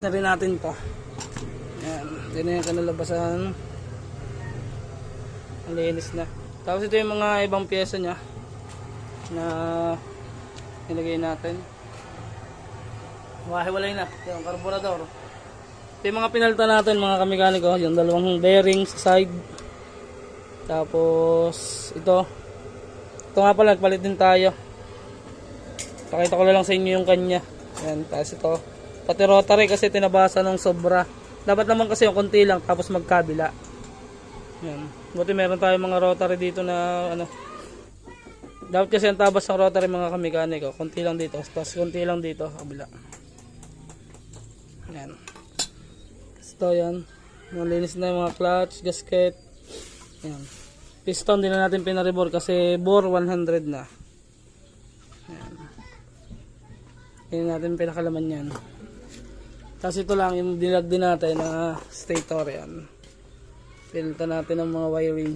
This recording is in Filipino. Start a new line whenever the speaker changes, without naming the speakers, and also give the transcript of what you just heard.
Na rin natin to. Yan. Ito na yung kanalabasan. Ang linis na. Tapos ito yung mga ibang pyesa nya na nilagay natin. Wahiwalay na. Yung karburador. Ito yung mga pinalta natin mga kamekaniko. Yung dalawang bearing sa side. Tapos ito. Ito nga pala, nagpalit din tayo. Pakita ko na lang sa inyo yung kanya. Yan. Tapos ito. Pati rotary kasi tinabasa ng sobra. Dapat naman kasi yung konti lang tapos magkabila. Yan. Buti meron tayong mga rotary dito na ano. Dapat kasi ang tabas ng rotary mga kamekaniko, konti lang dito, tapos konti lang dito sa kabila. Yan. Ito yan. Malinis na yung mga clutch, gasket. Yan. Piston din na natin pinaribor kasi bore 100 na. Yan. Yan natin pinakalaman yan. Tapos ito lang yung dilag din natin na stator yan. Pinalitan natin ng mga wiring.